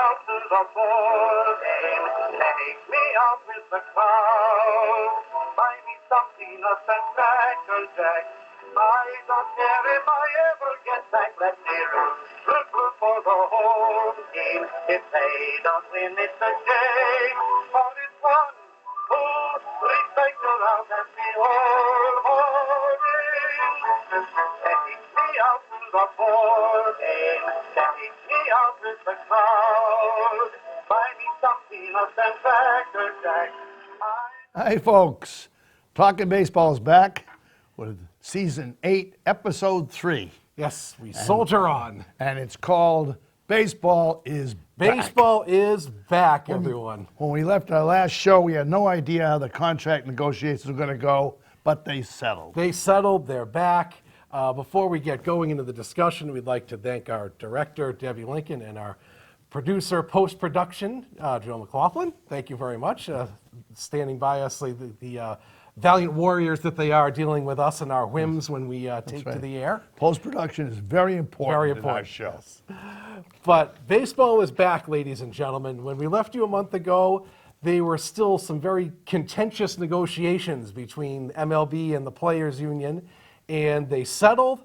out to the ball game. Take me out with the crowd. Buy me some peanuts and Cracker Jack. I don't care if I ever get back. Let's hear it. Root for the home team. If they don't win, it's a shame. But it's one who respect around and be all holding. Take me out to the ball game. Take me out with the crowd. Buy me some peanuts and Cracker Jack. Hi, folks. Talkin Baseball is back with Season 8, Episode 3. Yes, we soldier on. And it's called Baseball is Back. Baseball is back, everyone. When we left our last show, we had no idea how the contract negotiations were going to go, but they settled. They settled, they're back. Before we get going into the discussion, we'd like to thank our director, Debbie Lincoln, and our producer, post-production, Joe McLaughlin. Thank you very much. Standing by us, the valiant warriors that they are, dealing with us and our whims when we take to the air. Post-production is very important, Very in our important, show. yes. But baseball is back, ladies and gentlemen. When we left you a month ago, there were still some very contentious negotiations between MLB and the Players Union, and they settled.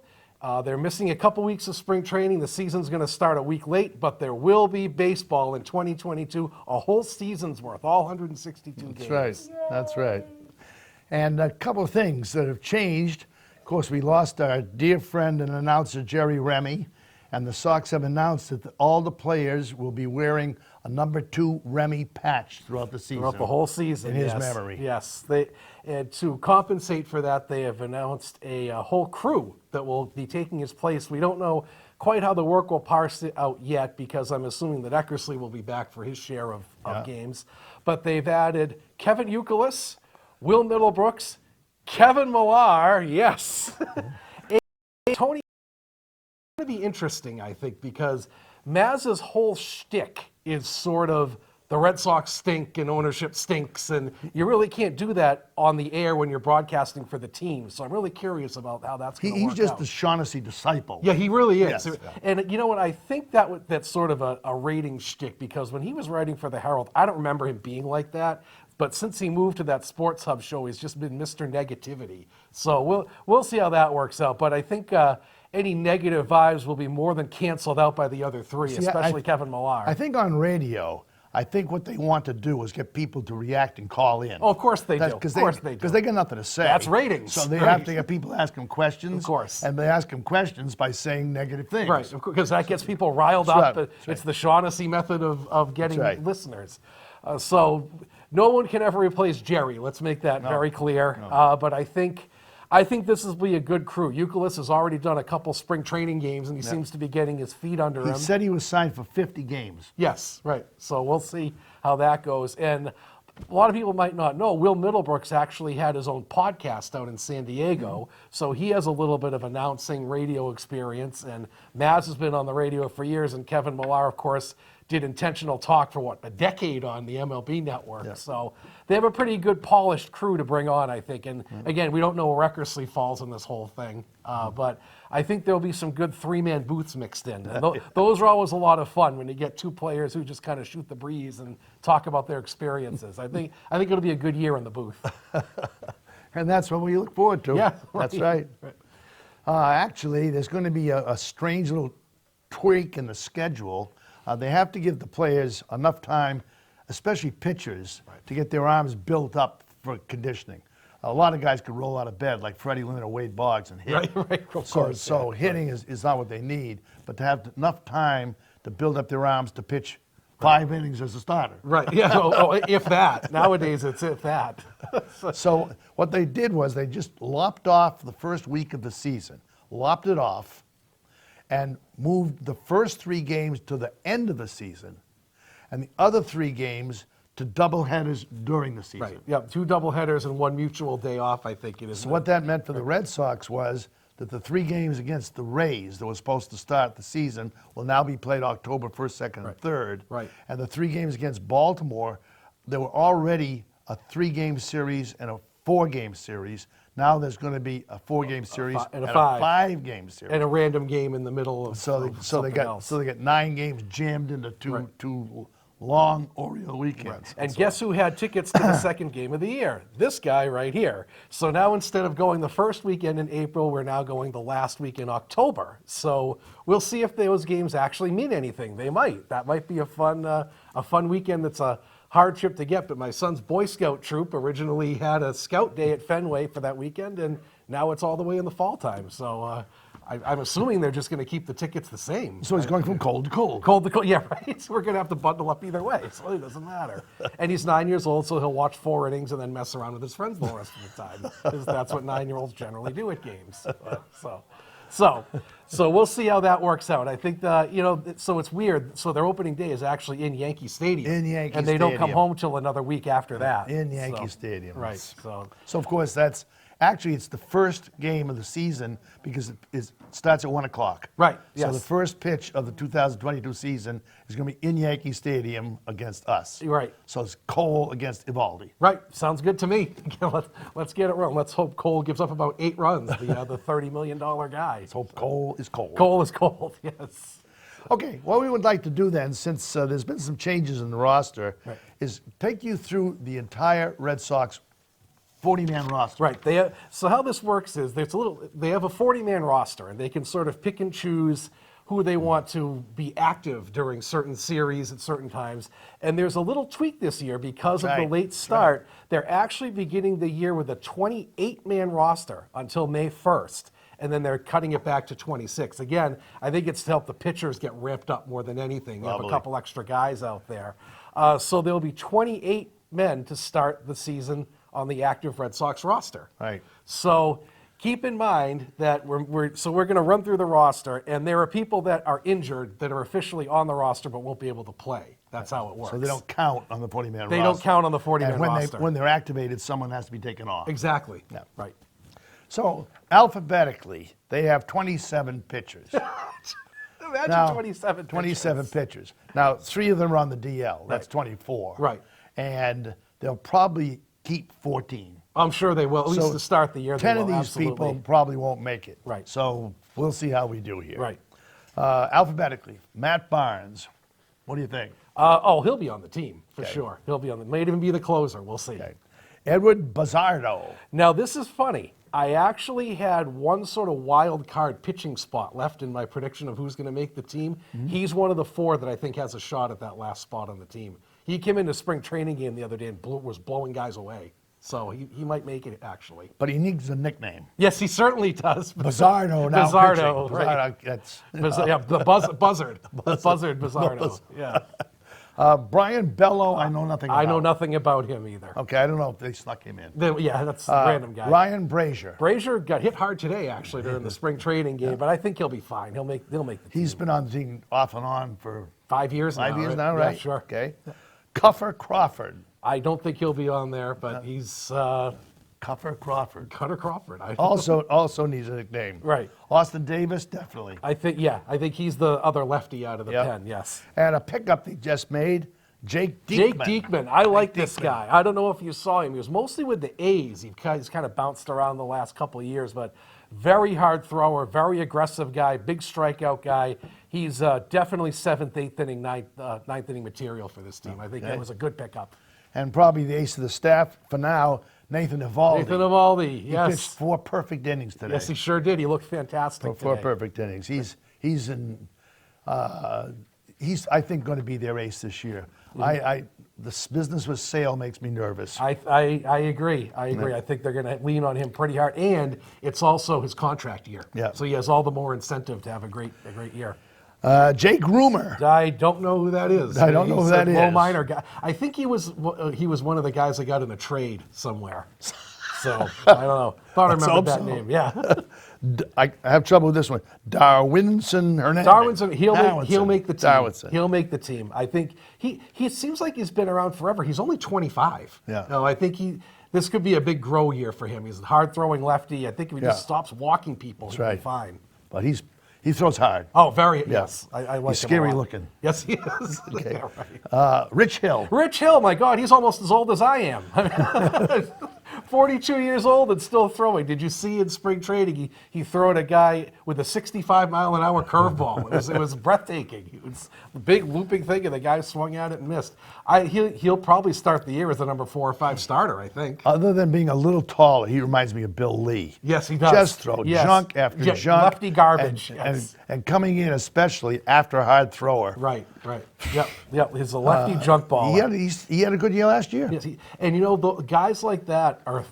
They're missing a couple weeks of spring training. The season's going to start a week late, but there will be baseball in 2022, a whole season's worth, all 162 games. That's right. That's right. And a couple of things that have changed. Of course, we lost our dear friend and announcer, Jerry Remy, and the Sox have announced that all the players will be wearing a number 2 Remy patch throughout the season. Throughout the whole season, in his yes. memory. Yes, and to compensate for that, they have announced a whole crew that will be taking his place. We don't know quite how the work will parse it out yet, because I'm assuming that Eckersley will be back for his share of games. But they've added Kevin Youkilis, Will Middlebrooks, Kevin Millar, yes, and Tony. It's going to be interesting, I think, because Maz's whole shtick is sort of the Red Sox stink and ownership stinks, and you really can't do that on the air when you're broadcasting for the team. So I'm really curious about how that's going to work out. He's just the Shaughnessy disciple. Yeah, he really is. Yes. And you know what? I think that's sort of a rating shtick, because when he was writing for the Herald, I don't remember him being like that. But since he moved to that Sports Hub show, he's just been Mr. Negativity. So we'll see how that works out. But I think any negative vibes will be more than canceled out by the other three, especially Kevin Millar. I think on radio, I think what they want to do is get people to react and call in. Oh, of course they do. Of course they do. Because they got nothing to say. That's ratings. So they have to get people to ask them questions. Of course. And they ask them questions by saying negative things. Right, because that gets people riled That's up. right. It's the Shaughnessy method of getting right. listeners. So no one can ever replace Jerry. Let's make that very clear. No. But I think this will be a good crew. Youkilis has already done a couple spring training games, and he seems to be getting his feet under him. He said he was signed for 50 games. Yes, right. So we'll see how that goes. And a lot of people might not know, Will Middlebrooks actually had his own podcast out in San Diego, so he has a little bit of announcing radio experience. And Maz has been on the radio for years, and Kevin Millar, of course, did intentional talk for a decade on the MLB network. Yeah. So they have a pretty good polished crew to bring on, I think. And again, we don't know where Eckersley falls in this whole thing, but I think there'll be some good 3-man booths mixed in. And those are always a lot of fun when you get 2 players who just kind of shoot the breeze and talk about their experiences. I think it'll be a good year in the booth. And that's what we look forward to. Yeah, that's right. Actually, there's going to be a strange little tweak in the schedule. They have to give the players enough time, especially pitchers, to get their arms built up for conditioning. A lot of guys could roll out of bed like Freddie Lynn or Wade Boggs and hit. Right, of course. So hitting is not what they need, but to have enough time to build up their arms to pitch 5 innings as a starter. Right, yeah, if that. Nowadays it's if that. So what they did was they just lopped off the first week of the season, lopped it off, and moved the first 3 games to the end of the season, and the other 3 games to doubleheaders during the season. Right, yeah, 2 doubleheaders and 1 mutual day off, I think it is. So what that meant for the Red Sox was that the 3 games against the Rays that were supposed to start the season will now be played October 1st, 2nd, and 3rd. Right. And the 3 games against Baltimore, there were already a 3-game series and a 4-game series. Now there's going to be a 4-game series and a a five. 5-game series. And a random game in the middle of So they something got else. 9 games jammed into two long Oriole weekends. And guess who had tickets to the second game of the year? This guy right here. So now instead of going the first weekend in April, we're now going the last week in October. So we'll see if those games actually mean anything. They might. That might be a fun weekend. That's a hard trip to get. But my son's Boy Scout troop originally had a scout day at Fenway for that weekend, and now it's all the way in the fall time. So I'm assuming they're just going to keep the tickets the same. So he's going from cold to cold. Cold to cold, yeah, right. So we're going to have to bundle up either way, so it doesn't matter. And he's 9 years old, so he'll watch 4 innings and then mess around with his friends the rest of the time, because that's what 9-year-olds generally do at games. So we'll see how that works out. I think so it's weird. So their opening day is actually in Yankee Stadium. In Yankee and they don't come Stadium. home till another week after that. In Yankee Stadium. Right. So of course that's actually it's the first game of the season because it starts at 1 o'clock. Right. So Yes. the first pitch of the 2022 season is going to be in Yankee Stadium against us. Right. So it's Cole against Evaldi. Right, sounds good to me. Let's get it rolling. Let's hope Cole gives up about 8 runs, the $30 million guy. Let's hope Cole is cold. Cole is cold, yes. Okay, what we would like to do then, since there's been some changes in the roster, Right. is take you through the entire Red Sox 40-man roster. Right. So how this works is they have a 40-man roster, and they can sort of pick and choose who they want to be active during certain series at certain times. And there's a little tweak this year because of the Right. late start. They're actually beginning the year with a 28-man roster until May 1st. And then they're cutting it back to 26. Again, I think it's to help the pitchers get ramped up more than anything. You have a Probably. couple extra guys out there. So there'll be 28 men to start the season on the active Red Sox roster. Right. So keep in mind that we're going to run through the roster, and there are people that are injured that are officially on the roster but won't be able to play. That's how it works. So they don't count on the 40-man roster. They don't count on the 40-man And when roster. when they're activated, someone has to be taken off. Exactly. Yeah. Right. So alphabetically, they have 27 pitchers. Imagine Now, 27 pitchers. 27 pitchers. Now, 3 of them are on the DL. That's 24. Right. And they'll probably keep 14. I'm sure they will, at least So to start the year. 10 they of will, these absolutely. people probably won't make it. Right. So we'll see how we do here. Right. Alphabetically, Matt Barnes. What do you think? He'll be on the team for Okay. sure. He'll be on the. Might even be the closer. We'll see. Okay. Edward Bazardo. Now this is funny. I actually had one sort of wild card pitching spot left in my prediction of who's going to make the team. Mm-hmm. He's one of the 4 that I think has a shot at that last spot on the team. He came into spring training game the other day and was blowing guys away. So he might make it actually. But he needs a nickname. Yes, he certainly does. Bazardo now Bizardo, pitching. right. Bazardo, that's, Yeah, the buzzard. Buzzard Bizardo. Yeah. Brian Bello, I know nothing about. I know nothing about him either. Okay, I don't know if they snuck him in. Yeah, that's a random guy. Ryan Brazier. Brazier got hit hard today, actually, during the spring training game, but I think he'll be fine. He'll make the team. He's been on the team off and on for 5 years now. 5 years right? now, right? Yeah, sure. Okay. Cuffer Crawford. I don't think he'll be on there, but he's Cuffer Crawford. Cutter Crawford. Also needs a nickname. Right. Austin Davis, definitely. I think he's the other lefty out of the Yep. pen. Yes. And a pickup they just made, Jake Diekman. Jake Diekman. I like this guy. I don't know if you saw him. He was mostly with the A's. He's kind of bounced around the last couple of years, but very hard thrower, very aggressive guy, big strikeout guy. He's definitely 7th, 8th inning, 9th inning material for this team. I think that was a good pickup. And probably the ace of the staff for now, Nathan Evaldi. Nathan Evaldi, He yes. pitched 4 perfect innings today. Yes, he sure did. He looked fantastic Four today. perfect innings. He's I think going to be their ace this year. This business with Sale makes me nervous. I agree. I think they're going to lean on him pretty hard, and it's also his contract year. Yeah. So he has all the more incentive to have a great year. Jake Groomer. I don't know who that is. I don't know who He's that a low is. minor guy. I think he was one of the guys that got in a trade somewhere. So I don't know. Thought I Let's remembered that hope so. name. Yeah. I have trouble with this one. Darwinson Hernandez. Darwinson, he'll make the team. Darwinson. He'll make the team. I think he seems like he's been around forever. He's only 25. Yeah. No, I think this could be a big grow year for him. He's a hard throwing lefty. I think if he just Yeah. stops walking people, he'll right. be fine. But he throws hard. Oh, very yes. I like He's him a scary lot. looking. Yes, he is. Okay. Yeah, right. Rich Hill. Rich Hill, my God, he's almost as old as I am. 42 years old and still throwing. Did you see in spring training he threw at a guy with a 65-mile-an-hour curveball? It was breathtaking. It was a big looping thing, and the guy swung at it and missed. He'll probably start the year as the number 4 or 5 starter, I think. Other than being a little taller, he reminds me of Bill Lee. Yes, he does. Just throw junk after junk. Lefty garbage. And coming in, especially after a hard thrower. Right. Yep. He's a lefty junk baller. He had a good year last year. Yes, and you know, the guys like that are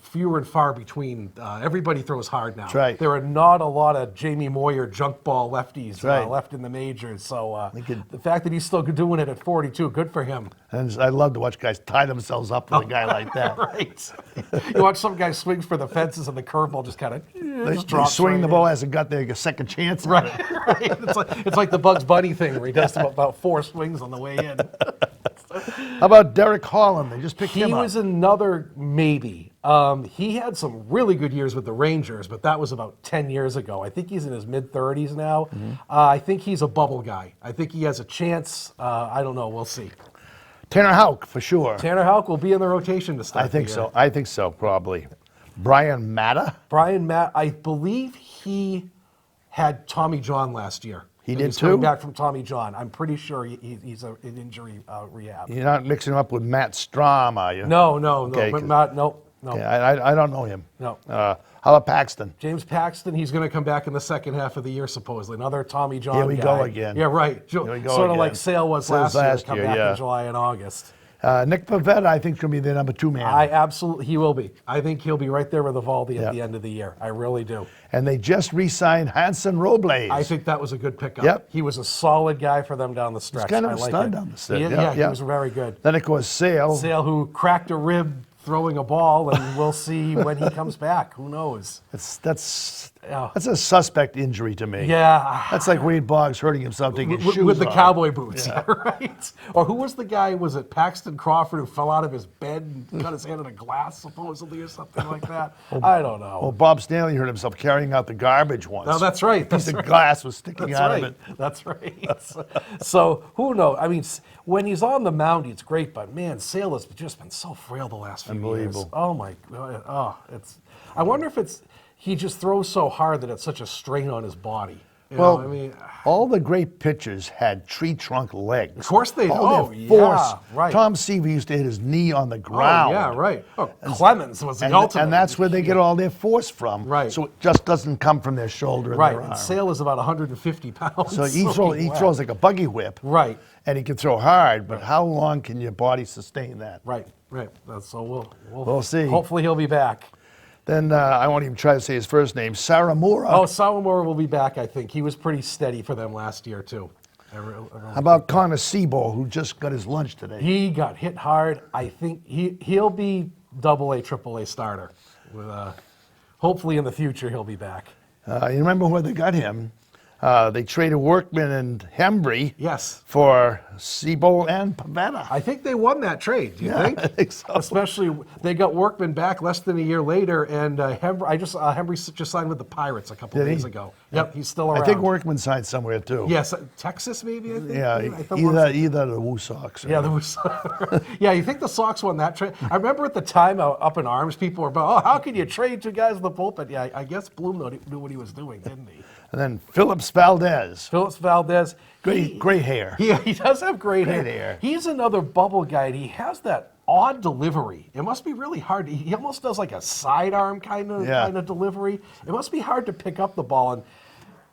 fewer and far between. Everybody throws hard now. That's right. There are not a lot of Jamie Moyer junk ball lefties right. left in the majors. So the fact that he's still doing it at 42, good for him. And I love to watch guys tie themselves up with a guy like that. Right. You watch some guy swings for the fences and the curveball just kind of They swing the ball, hasn't got their second chance. Right. It's like the Bugs Bunny thing where he does about 4 swings on the way in. How about Derek Holland? They just picked him up. He was another maybe. He had some really good years with the Rangers, but that was about 10 years ago. I think he's in his mid-30s now. Mm-hmm. I think he's a bubble guy. I think he has a chance. I don't know. We'll see. Tanner Houck, for sure. Tanner Houck will be in the rotation to start. I think so, probably. Brian Matta? I believe he had Tommy John last year. He did he's too? Coming back from Tommy John. I'm pretty sure he's in injury rehab. You're not mixing him up with Matt Strom, are you? No. Okay, But Matt, no. Okay, I don't know him. No. How about Paxton? James Paxton, he's going to come back in the second half of the year, supposedly. Another Tommy John Here we guy. go again. Yeah, right. Here we go sort of again. like Sale was last year. Come back yeah. in July and August. Nick Pivetta, I think, is going to be their number 2 man. He will be. I think he'll be right there with Evaldi at the end of the year. I really do. And they just re-signed Hanson Robles. I think that was a good pickup. Yep. He was a solid guy for them down the stretch. He's kind of a stud down the stretch. He was very good. Then, of course, Sale, who cracked a rib throwing a ball, and we'll see when he comes back. Who knows? That's a suspect injury to me. Yeah. That's like Wade Boggs hurting himself taking his shoes with the off. cowboy boots, right? Or who was the guy? Was it Paxton Crawford who fell out of his bed and got his hand in a glass, supposedly, or something like that? I don't know. Well, Bob Stanley hurt himself carrying out the garbage once. No, that's right. A piece of glass was sticking out of it. That's right. So who knows? I mean, when he's on the mound, it's great, but man, Sale has just been so frail the last few years. Unbelievable. Oh my God. I wonder if he just throws so hard that it's such a strain on his body. All the great pitchers had tree trunk legs. Of course they do. Right. Tom Seaver used to hit his knee on the ground. Oh, yeah, right. Clemens was the ultimate. And that's where they get all their force from. Right. So it just doesn't come from their shoulder and their arm. And Sale is about 150 pounds. So he throws like a buggy whip. Right. And he can throw hard, but how long can your body sustain that? Right. So we'll see. Hopefully he'll be back. Then I won't even try to say his first name, Saramura. Oh, Saramura will be back, I think. He was pretty steady for them last year, too. How about Connor Seabold, who just got his lunch today? He got hit hard. I think he'll be AA, AAA starter. Hopefully in the future he'll be back. You remember where they got him? They traded Workman and Hembry for Seabold and Pivetta. I think they won that trade. Do you think? I think so. Especially they got Workman back less than a year later, and Hembry just signed with the Pirates a couple days ago. Yep, he's still around. I think Workman signed somewhere too. Yes, Texas maybe. I think. Yeah, either the Woo Sox. Yeah, the Woo Sox. Yeah, you think the Sox won that trade? I remember at the time up in arms, people were about, how can you trade 2 guys in the bullpen? Yeah, I guess Bloom knew what he was doing, didn't he? And then Phillips Valdez. Gray hair. Yeah, he does have great hair. He's another bubble guy, and he has that odd delivery. It must be really hard. He almost does like a sidearm kind of delivery. It must be hard to pick up the ball. And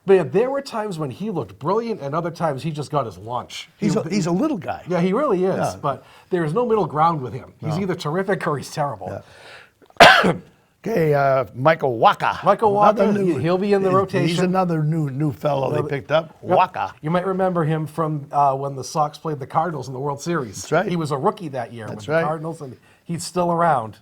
man, there were times when he looked brilliant, and other times he just got his lunch. He's a little guy. Yeah, he really is. Yeah. But there is no middle ground with him. He's either terrific or he's terrible. Yeah. Okay, Michael Waka. He'll be in the rotation. He's another new fellow they picked up. Waka. You might remember him from when the Sox played the Cardinals in the World Series. That's right. He was a rookie that year with the Cardinals, and he's still around.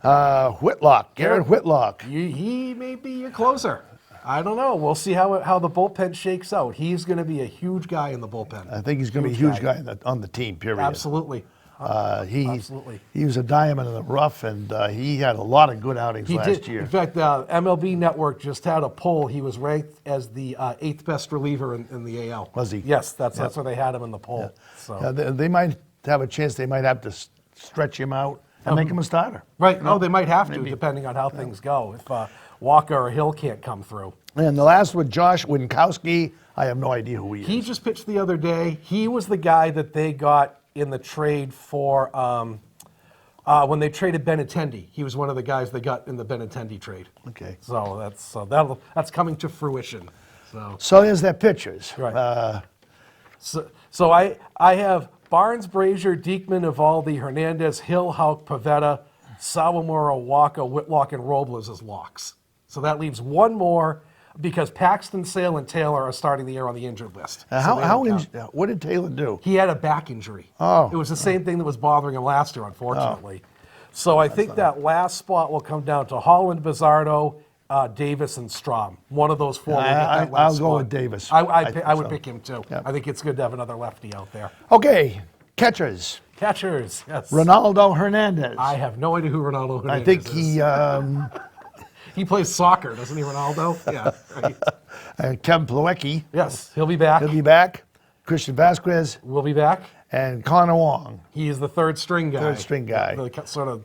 Whitlock, Garrett Whitlock. He may be your closer. I don't know. We'll see how the bullpen shakes out. He's going to be a huge guy in the bullpen. I think he's going to be a huge guy on the team, period. Absolutely. Absolutely. He was a diamond in the rough, and he had a lot of good outings last year. In fact, MLB Network just had a poll. He was ranked as the 8th best reliever in the AL. Was he? Yes, that's where they had him in the poll. Yeah. So. They might have a chance. They might have to stretch him out and make him a starter. Right. Oh, they might have to, depending on how things go. If Walker or Hill can't come through. And the last one, Josh Winkowski. I have no idea who he is. He just pitched the other day. He was the guy that they got in the trade for when they traded Benintendi. He was one of the guys they got in the Benintendi trade. Okay. So that's coming to fruition. So there's their pitchers. Right. So I have Barnes, Brazier, Diekman, Evaldi, Hernandez, Hill, Houck, Pavetta, Sawamura, Walker, Whitlock, and Robles as locks. So that leaves one more because Paxton, Sale, and Taylor are starting the year on the injured list. What did Taylor do? He had a back injury. Oh. It was the same thing that was bothering him last year, unfortunately. So I think that last spot will come down to Holland, Bizzardo, Davis, and Strom. One of those four will get that last I'll spot. go with Davis. I would so. pick him too. Yep. I think it's good to have another lefty out there. Okay, catchers. Catchers, yes. Ronaldo Hernandez. I have no idea who Ronaldo Hernandez I think is. He plays soccer, doesn't he, Ronaldo? Yeah, right. Kevin Plawecki. Yes, he'll be back. He'll be back. Christian Vasquez We'll be back. and Connor Wong. He is the third string guy. Third string guy. The sort of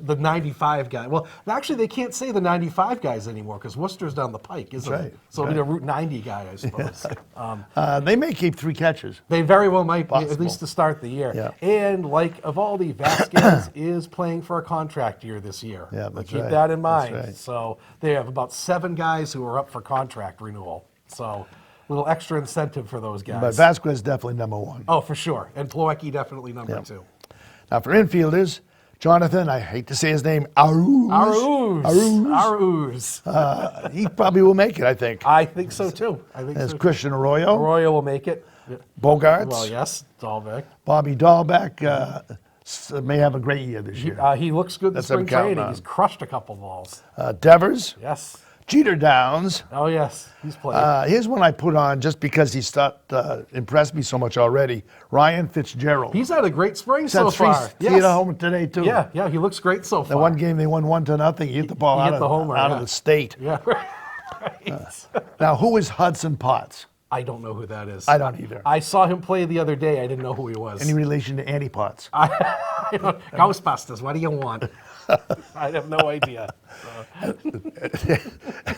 the 95 guy. Well, actually, they can't say the 95 guys anymore because Worcester's down the pike, isn't That's it? right. So it'll be the Route 90 guy, I suppose. They may keep 3 catchers. They very well might, be, at Possible. least to start the year. Yeah. And like Evaldi, Vasquez is playing for a contract year this year. Yeah, that's Keep right. that in That's mind. right. So they have about 7 guys who are up for contract renewal. So a little extra incentive for those guys. But Vasquez is definitely number 1. Oh, for sure. And Plawecki definitely number 2. Now for infielders, Jonathan, I hate to say his name, Aruz. Aruz. He probably will make it, I think. I think so too. I think There's so. Christian Arroyo, Arroyo will make it. Bogarts, Well, yes, Dahlbeck. Bobby Dahlbeck may have a great year this year. He looks good in That's spring him counting training. on. He's crushed a couple balls. Devers, Yes. Jeter Downs. Oh, yes. He's played. Here's one I put on just because he's impressed me so much already. Ryan Fitzgerald. He's had a great spring He's so had 3 far. at home today, too. Yeah, he looks great so The far. one game they won 1-0. He hit the ball He out, hit the homer, of yeah. the state. Yeah, right. Now, who is Hudson Potts? I don't know who that is. I don't either. I saw him play the other day. I didn't know who he was. Any relation to Andy Potts? Ghostbusters, what do you want? I have no idea.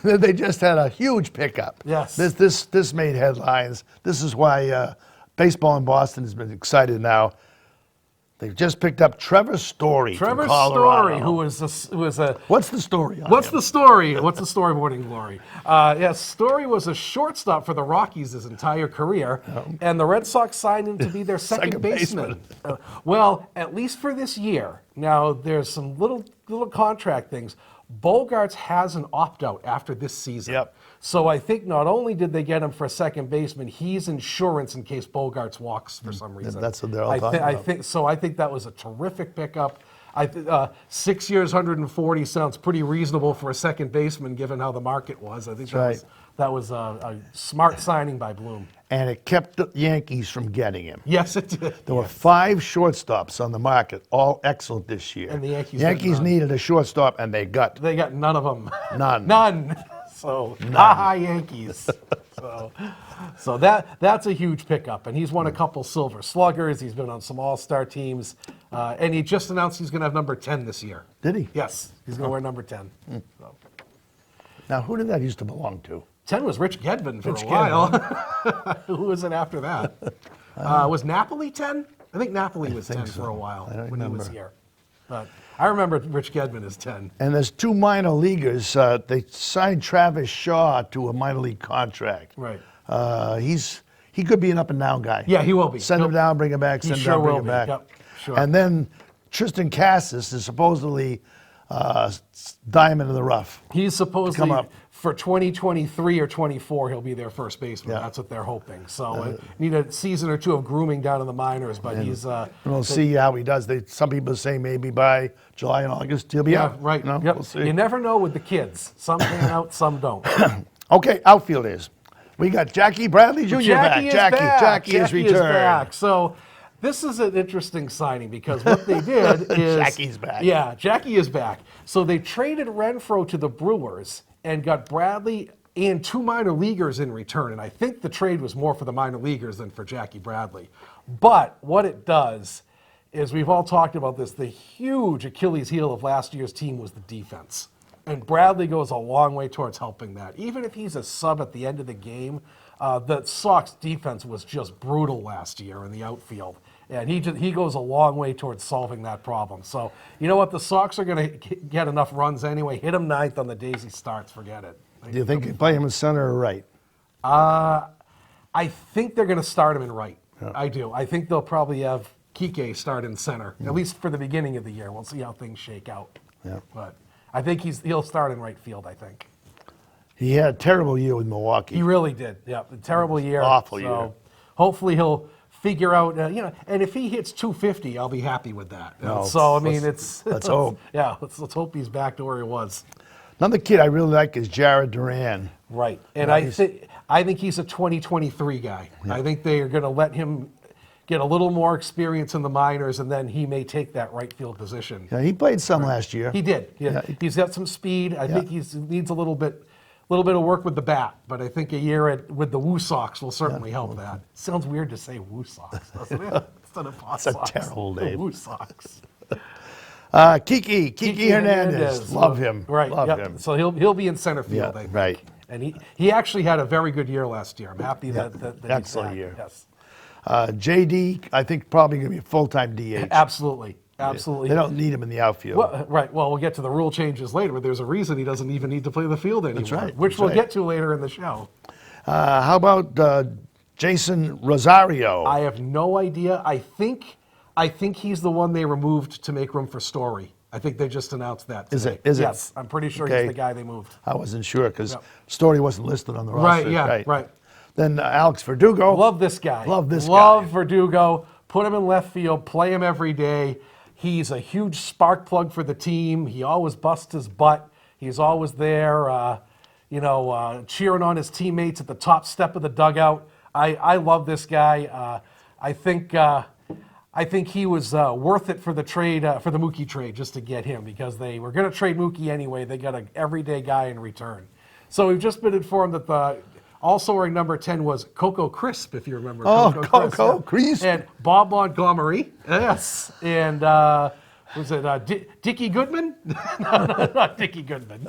They just had a huge pickup. Yes. This made headlines. This is why baseball in Boston has been excited now. They've just picked up Trevor Story Trevor from Colorado. Story, who was a What's the story on What's him? the story? What's the story, Morning Glory? Yes, Story was a shortstop for the Rockies his entire career, and the Red Sox signed him to be their second baseman. Well, at least for this year. Now, there's some little contract things. Bogarts has an opt-out after this season. Yep. So I think not only did they get him for a second baseman, he's insurance in case Bogarts walks for some reason. That's what they're all talking about. I think that was a terrific pickup. 6 years, 140 sounds pretty reasonable for a second baseman, given how the market was. I think that was a smart signing by Bloom. And it kept the Yankees from getting him. Yes, it did. There were 5 shortstops on the market, all excellent this year. And the Yankees got needed a shortstop, and they got They got none of them. None. None. So, ha Yankees. So that's a huge pickup, and he's won a couple Silver Sluggers. He's been on some All-Star teams, and he just announced he's going to have number 10 this year. Did he? Yes, he's going to wear number 10. So. Now, who did that used to belong to? 10 was Rich Gedman for a while. Who was it after that? Was Napoli 10? I think Napoli was 10 for a while when he was here. But I remember Rich Gedman as 10. And there's 2 minor leaguers. They signed Travis Shaw to a minor league contract. Right. He could be an up and down guy. Yeah, he will be. Send him down, bring him back. Send him down, bring him back. Yep, sure. And then Tristan Cassis is supposedly diamond in the rough. He's supposedly, come up. for 2023 or 24, he'll be their first baseman. Yeah. That's what they're hoping. So need a season or 2 of grooming down in the minors, but he's... We'll see how he does. Some people say maybe by July and August he'll be out. right. No, Yep. We'll see. You never know with the kids. Some pan out, some don't. Okay, outfielders. We got Jackie Bradley Jr. Jackie is back. Jackie is returned. back. So this is an interesting signing because what they did is... Jackie's back. Yeah, Jackie is back. So they traded Renfroe to the Brewers and got Bradley and 2 minor leaguers in return. And I think the trade was more for the minor leaguers than for Jackie Bradley. But what it does is we've all talked about this. The huge Achilles heel of last year's team was the defense. And Bradley goes a long way towards helping that. Even if he's a sub at the end of the game, the Sox defense was just brutal last year in the outfield. And he goes a long way towards solving that problem. So, you know what? The Sox are going to get enough runs anyway. Hit him ninth on the days he starts. Forget it. Do you think you play him in center or right? I think they're going to start him in right. Yeah. I do. I think they'll probably have Kike start in center, at least for the beginning of the year. We'll see how things shake out. Yeah. But I think he'll start in right field, I think. He had a terrible year with Milwaukee. He really did. Yeah, a terrible year. Awful year. Hopefully he'll figure out, and if he hits 250, I'll be happy with that. No, so, let's hope. Yeah, let's hope he's back to where he was. Another kid I really like is Jared Duran. Right. And I think he's a 2023 guy. Yeah. I think they are going to let him get a little more experience in the minors, and then he may take that right field position. Yeah, he played some last year. He did. Yeah. He's got some speed. I think he needs a little bit of work with the bat, but I think a year with the Woo Sox will certainly help that. Sounds weird to say Woo Sox, doesn't it? Instead of Paw Sox. It's a terrible name. The Woo Sox. Kiki Hernandez. Love him. Right. Love him. So he'll be in center field, I think. Right. And he actually had a very good year last year. I'm happy that excellent year. Yes. JD, I think probably going to be a full-time DH. Absolutely. Absolutely. They don't need him in the outfield. Well, right. Well, we'll get to the rule changes later, but there's a reason he doesn't even need to play the field anymore. That's right. Which we'll get to later in the show. How about Jason Rosario? I have no idea. I think he's the one they removed to make room for Story. I think they just announced that today. Is it? Yes, I'm pretty sure he's the guy they moved. I wasn't sure because Story wasn't listed on the roster. Right. Then Alex Verdugo. Love this guy. Love Verdugo. Put him in left field. Play him every day. He's a huge spark plug for the team. He always busts his butt. He's always there, cheering on his teammates at the top step of the dugout. I love this guy. I think he was worth it for the trade, for the Mookie trade, just to get him, because they were going to trade Mookie anyway. They got an everyday guy in return. So we've just been informed that also wearing number 10 was Coco Crisp, if you remember. Coco Crisp. And Bob Montgomery. Yes. And was it Dickie Goodman? No, not Dickie Goodman.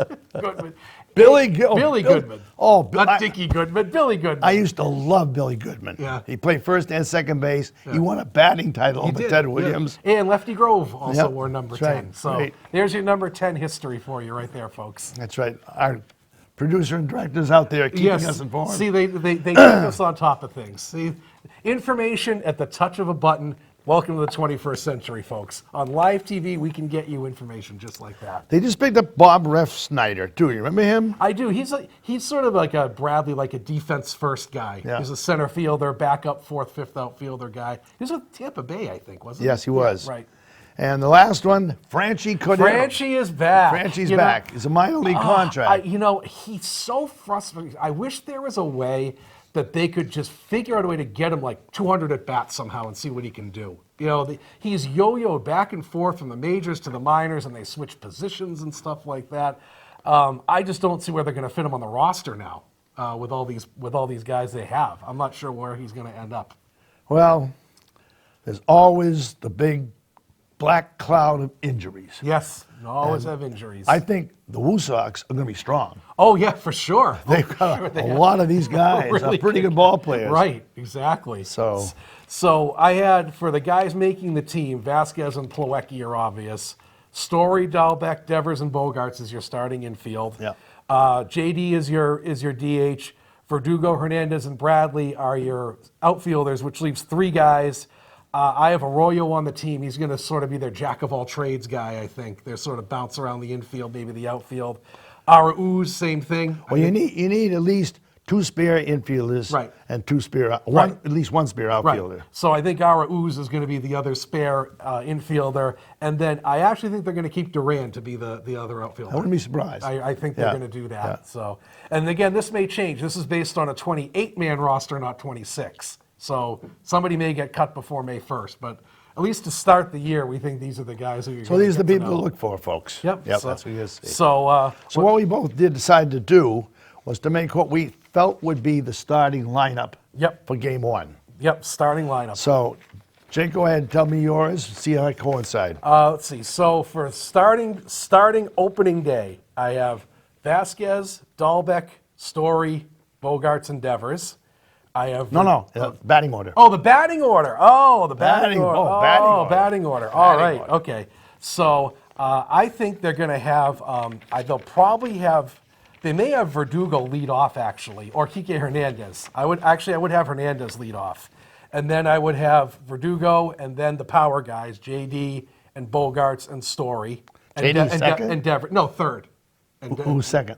Billy Goodman. Not Dickie Goodman. Billy Goodman. I used to love Billy Goodman. Yeah. He played first and second base. Yeah. He won a batting title over Ted Williams. Yeah. And Lefty Grove also wore number 10. Right. So there's your number 10 history for you right there, folks. That's right. Our producer and directors out there keeping us informed. See, they keep us on top of things. See, information at the touch of a button. Welcome to the 21st century, folks. On live TV, we can get you information just like that. They just picked up Bob Ref Snyder, too. You remember him? I do. He's sort of like a Bradley, like a defense-first guy. Yeah. He's a center fielder, backup, fourth, fifth outfielder guy. He was with Tampa Bay, I think, wasn't he? Yes, he was. Yeah, right. And the last one, Franchi Cordero. Franchi is back. Franchi's back. It's a minor league contract. He's so frustrating. I wish there was a way that they could just figure out a way to get him like 200 at bats somehow and see what he can do. He's yo-yoed back and forth from the majors to the minors, and they switch positions and stuff like that. I just don't see where they're going to fit him on the roster now with all these guys they have. I'm not sure where he's going to end up. Well, there's always the big black cloud of injuries. Yes, you always have injuries. I think the Woo Sox are going to be strong. Oh, yeah, for sure. They've got a lot of these guys really are pretty good ball players. Right, exactly. So I had, for the guys making the team, Vasquez and Plawecki are obvious. Story, Dahlbeck, Devers, and Bogarts is your starting infield. Yeah. JD is your DH. Verdugo, Hernandez, and Bradley are your outfielders, which leaves three guys. I have Arroyo on the team. He's going to sort of be their jack-of-all-trades guy, I think. They're sort of bounce around the infield, maybe the outfield. Arauz, same thing. Well, you need at least two spare infielders, right, and at least one spare outfielder. Right. So I think Arauz is going to be the other spare infielder, and then I actually think they're going to keep Duran to be the other outfielder. I wouldn't be surprised. I think they're going to do that. Yeah. So, and again, this may change. This is based on a 28-man roster, not 26. So somebody may get cut before May 1st, but at least to start the year, we think these are the guys who you're So these are the people to look for, folks. Yep. That's what you see. So what we both decide to do was to make what we felt would be the starting lineup for Game 1. Yep, starting lineup. So Jake, go ahead and tell me yours. See how I coincide. Let's see. So for starting opening day, I have Vasquez, Dahlbeck, Story, Bogarts, and Devers. I have Batting order. Oh, the batting order. Oh, the batting order. Batting order. Batting order. All Batting right. order. Okay. So I think they're going to have. They'll probably have. They may have Verdugo lead off actually, or Kike Hernandez. I would have Hernandez lead off, and then I would have Verdugo, and then the power guys, JD and Bogarts and Story. And JD second? and Devers. No, third. And Who's second?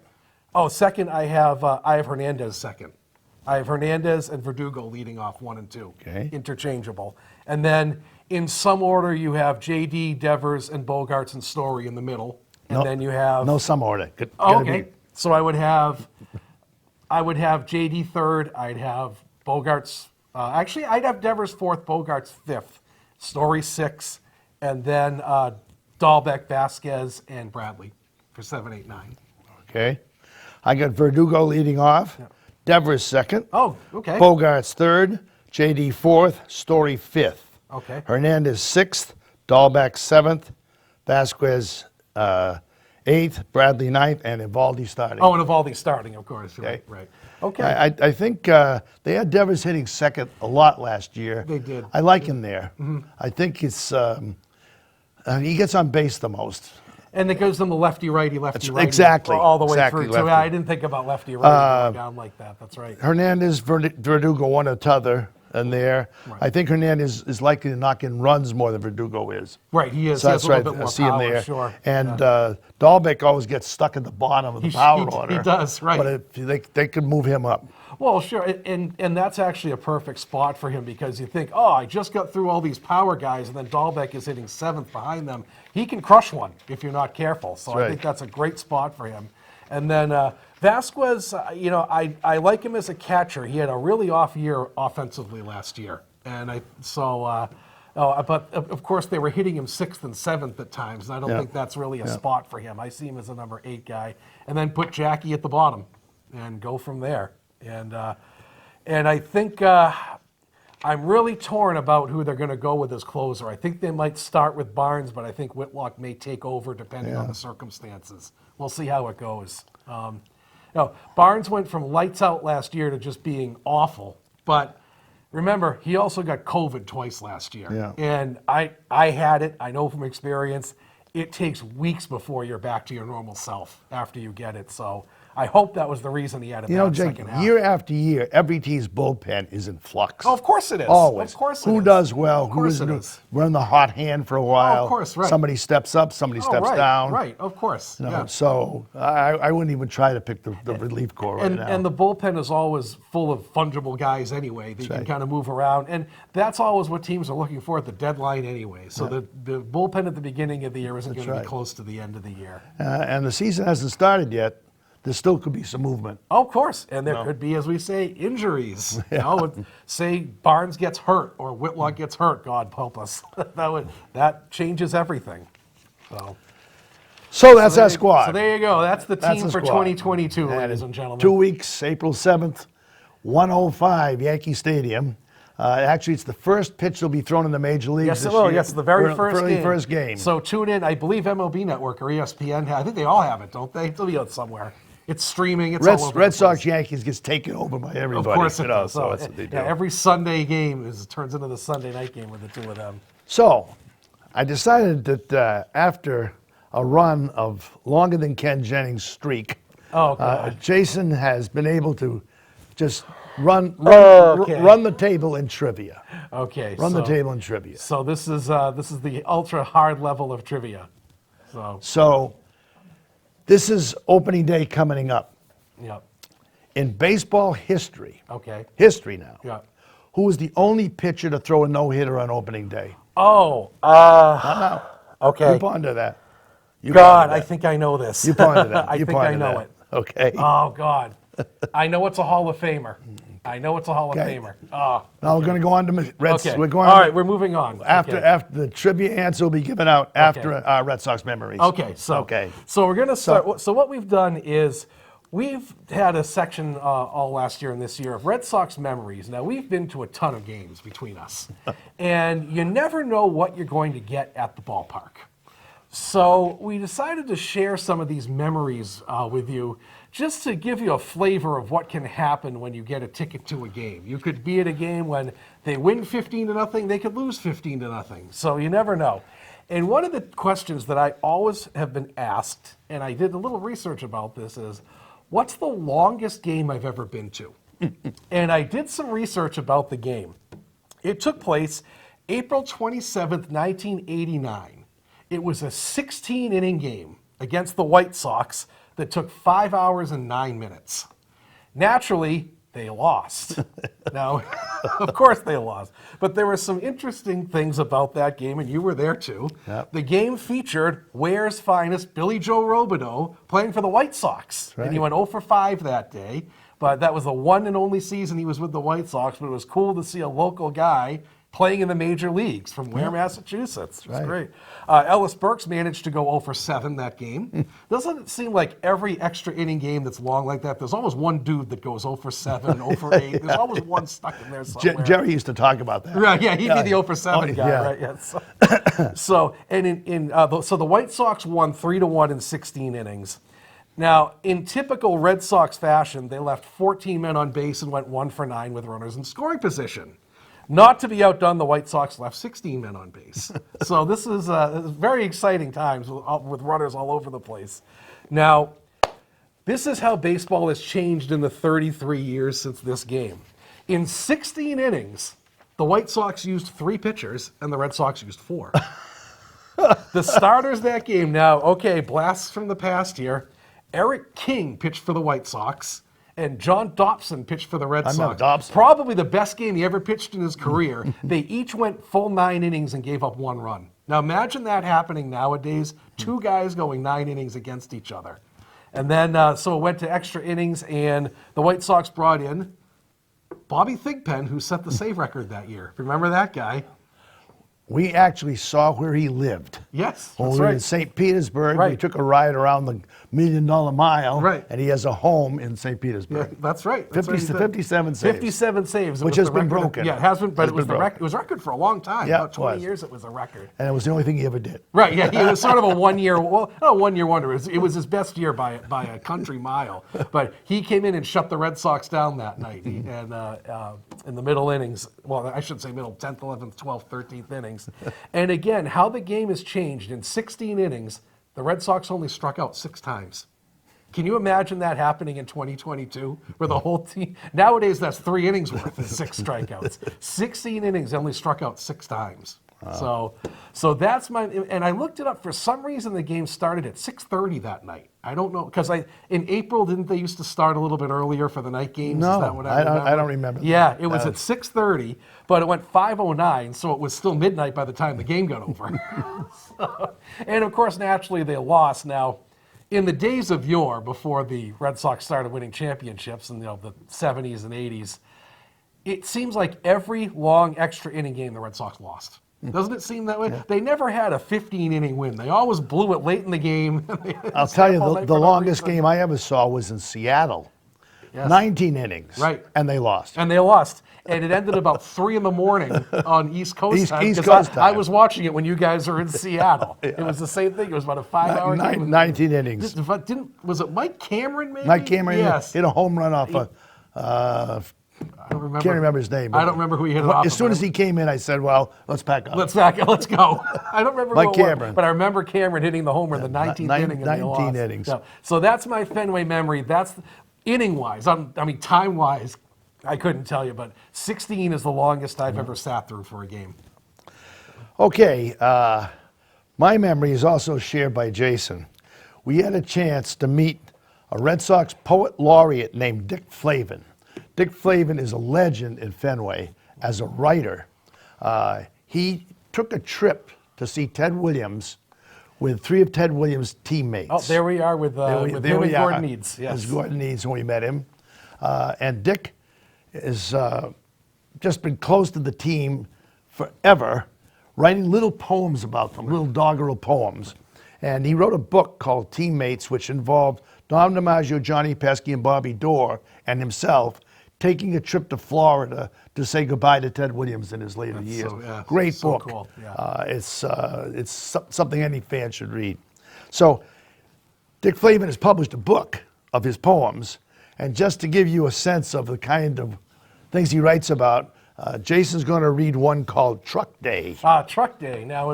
Oh, second, I have Hernandez second. I have Hernandez and Verdugo leading off 1 and 2. Okay. Interchangeable. And then in some order, you have JD, Devers, and Bogarts and Story in the middle. And then you have. No, some order. Okay. So I would have JD third. I'd have Bogarts. Actually, I'd have Devers fourth, Bogarts fifth, Story sixth, and then Dahlbeck, Vasquez, and Bradley for 7, 8, 9. Okay. I got Verdugo leading off. Yeah. Devers second. Oh, okay. Bogarts third. JD fourth. Story fifth. Okay. Hernandez sixth. Dahlbeck seventh. Vasquez eighth. Bradley ninth. And Evaldi starting. Oh, and Evaldi starting, of course. Okay. Right. Okay. I think they had Devers hitting second a lot last year. They did. I like him there. Mm-hmm. I think it's he gets on base the most. And it goes them the lefty-righty, lefty-righty. Exactly. All the way exactly, through. So I didn't think about lefty-righty going down like that. That's right. Hernandez, Verdugo, one or t'other in there. Right. I think Hernandez is likely to knock in runs more than Verdugo is. Right, he is. So he that's has a right. little bit more I see him power, there. sure. And Dahlbeck always gets stuck at the bottom of the power order. He does, right. But they could move him up. Well, sure, and that's actually a perfect spot for him because you think, oh, I just got through all these power guys, and then Dahlbeck is hitting seventh behind them. He can crush one if you're not careful. So I think that's a great spot for him. And then Vasquez, I like him as a catcher. He had a really off year offensively last year, and but of course they were hitting him sixth and seventh at times. And I don't think that's really a spot for him. I see him as a number 8 guy, and then put Jackie at the bottom, and go from there. And I think I'm really torn about who they're going to go with as closer. I think they might start with Barnes, but I think Whitlock may take over depending on the circumstances. We'll see how it goes. Barnes went from lights out last year to just being awful. But remember, he also got COVID twice last year. Yeah. And I had it. I know from experience. It takes weeks before you're back to your normal self after you get it. So I hope that was the reason he had a bad Jake, second half. year after year, every team's bullpen is in flux. Oh, of course it is. Always. Of course it Who is. does well? Of course Who it is is. run the hot hand for a while? of course, right. Somebody steps up, somebody steps right, down. Right, of course. Yeah. So I wouldn't even try to pick the relief corps right now. And the bullpen is always full of fungible guys anyway. They can kind of move around. And that's always what teams are looking for at the deadline anyway. So the bullpen at the beginning of the year isn't going to be close to the end of the year. And the season hasn't started yet. There still could be some movement. Oh, of course. And there could be, as we say, injuries. Say Barnes gets hurt or Whitlock gets hurt. God help us. that changes everything. So that's our squad. So there you go. That's the team for squad. 2022, ladies and gentlemen. 2 weeks, April 7th, 1:05, Yankee Stadium. Actually, it's the first pitch that'll be thrown in the major leagues Yes, this it will. year. Yes, the very first game. So So tune in. I believe MLB Network or ESPN. I think they all have it, don't they? It'll be out somewhere. It's streaming. It's all over Red the Sox place. Yankees gets taken over by everybody. Of course it does. So that's what they do. Every Sunday game turns into the Sunday night game with the two of them. So I decided that after a run of longer than Ken Jennings' streak, Jason has been able to just run the table in trivia. Okay. Run the table in trivia. So this is the ultra hard level of trivia. So this is opening day coming up. Yep. In baseball history, Okay. now, Yeah. who was the only pitcher to throw a no-hitter on opening day? Oh. Okay. You ponder that. God, I think I know this. You ponder that. I You think I ponder know that. it. Okay. Oh God. I know it's a Hall of Famer. Okay. Oh. Now we're going to go on to Reds. Okay. We're going All on right, we're moving on. after Okay. after the trivia answer will be given out after Red Sox memories. Okay, so we're going to start. So what we've done is We've had a section all last year and this year of Red Sox memories. Now, we've been to a ton of games between us, and you never know what you're going to get at the ballpark. So we decided to share some of these memories with you just to give you a flavor of what can happen when you get a ticket to a game. You could be at a game when they win 15-0, they could lose 15-0. So you never know. And one of the questions that I always have been asked, and I did a little research about this, is what's the longest game I've ever been to? And I did some research about the game. It took place April 27th, 1989. It was a 16-inning game against the White Sox that took 5 hours and 9 minutes. Naturally, they lost. Now, of course they lost. But there were some interesting things about that game, and you were there too. Yep. The game featured Ware's finest, Billy Joe Robideau, playing for the White Sox. Right. And he went 0 for 5 that day. But that was the one and only season he was with the White Sox. But it was cool to see a local guy playing in the major leagues from Ware, Massachusetts. It was Right. great. Ellis Burks managed to go 0 for 7 that game. Doesn't it seem like every extra inning game that's long like that, there's always one dude that goes 0 for 7, 0 for 8. There's always one stuck in there somewhere. Jerry used to talk about that. Right, yeah, he'd be the 0 for 7 guy, yeah. right? Yeah. So the White Sox won 3-1 in 16 innings. Now, in typical Red Sox fashion, they left 14 men on base and went 1 for 9 with runners in scoring position. Not to be outdone, the White Sox left 16 men on base. So this is very exciting times with runners all over the place. Now, this is how baseball has changed in the 33 years since this game. In 16 innings, the White Sox used 3 pitchers and the Red Sox used 4. The starters that game, now, okay, blasts from the past here. Eric King pitched for the White Sox, and John Dobson pitched for the Red know Sox. Dobson. Probably the best game he ever pitched in his career. They each went full 9 innings and gave up 1 run. Now imagine that happening nowadays, 2 guys going 9 innings against each other. And then, so it went to extra innings, and the White Sox brought in Bobby Thigpen, who set the save record that year. Remember that guy? We actually saw where he lived. Yes, When that's we were right. in St. Petersburg, we Right. took a ride around the $1 Million Mile, Right. and he has a home in St. Petersburg. Yeah, that's right. That's 50 right, he did. 57 saves. 57 saves. It Which was has the been record. broken. Yeah, it has been, but Has it was been the record. It was a record for a long time. Yeah, About 20 it was. years it was a record. And it was the only thing he ever did. Right, yeah, it was sort of a one-year, well, not a one-year wonder. It was his best year by a country mile. But he came in and shut the Red Sox down that night. And in the middle innings, well, I should say middle, 10th, 11th, 12th, 13th innings. And again, how the game has changed. In 16 innings, the Red Sox only struck out 6 times. Can you imagine that happening in 2022, where the whole team, nowadays that's 3 innings worth of 6 strikeouts. 16 innings, they only struck out 6 times. So that's my, and I looked it up. For some reason, the game started at 6:30 that night. I don't know, because in April, didn't they used to start a little bit earlier for the night games? No, Is that what I remember? don't remember that. Yeah, it was at 6:30, but it went 5:09, so it was still midnight by the time the game got over. And of course, naturally, they lost. Now, in the days of yore, before the Red Sox started winning championships in the 70s and 80s, it seems like every long extra inning game the Red Sox lost. Doesn't it seem that way? Yeah. They never had a 15-inning win. They always blew it late in the game. I'll tell you, the longest game I ever saw was in Seattle. Yes. 19 innings. Right. And they lost. And they lost. And it ended about 3 in the morning on East Coast time. East 'cause Coast time. I was watching it when you guys were in Seattle. It was the same thing. It was about a 5-hour game. 19 innings. Was it Mike Cameron, maybe? Mike Cameron Yes. hit a home run off I don't remember. can't remember his name. I don't remember who he hit it off As soon of. as he came in, I said, well, let's pack up. Let's back it. Let's go. I don't remember Mike who it was, Cameron. but I remember Cameron hitting the homer in the 19th inning. And they 19 lost. innings. So that's my Fenway memory. That's inning-wise. I mean, time-wise, I couldn't tell you, but 16 is the longest I've ever sat through for a game. Okay, my memory is also shared by Jason. We had a chance to meet a Red Sox poet laureate named Dick Flavin. Dick Flavin is a legend in Fenway as a writer. He took a trip to see Ted Williams with 3 of Ted Williams' teammates. Oh, there we are with him and Gordon Needs. Yes. As Gordon Needs when we met him. And Dick has just been close to the team forever, writing little poems about them, little doggerel poems. And he wrote a book called Teammates, which involved Dom DiMaggio, Johnny Pesky, and Bobby Dorr, and himself taking a trip to Florida to say goodbye to Ted Williams in his later years. Great so book. cool. Yeah. It's something any fan should read. So Dick Flavin has published a book of his poems, and just to give you a sense of the kind of things he writes about, Jason's going to read one called Truck Day. Truck Day. Now,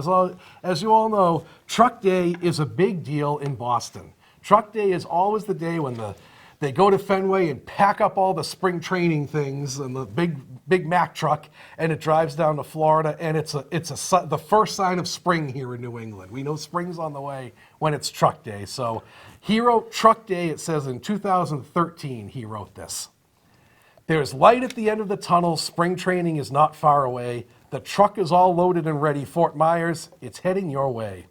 as you all know, Truck Day is a big deal in Boston. Truck Day is always the day when they go to Fenway and pack up all the spring training things and the big Mack truck, and it drives down to Florida, and it's the first sign of spring here in New England. We know spring's on the way when it's Truck Day. So he wrote Truck Day, it says in 2013 he wrote this. There's light at the end of the tunnel, spring training is not far away. The truck is all loaded and ready, Fort Myers, it's heading your way.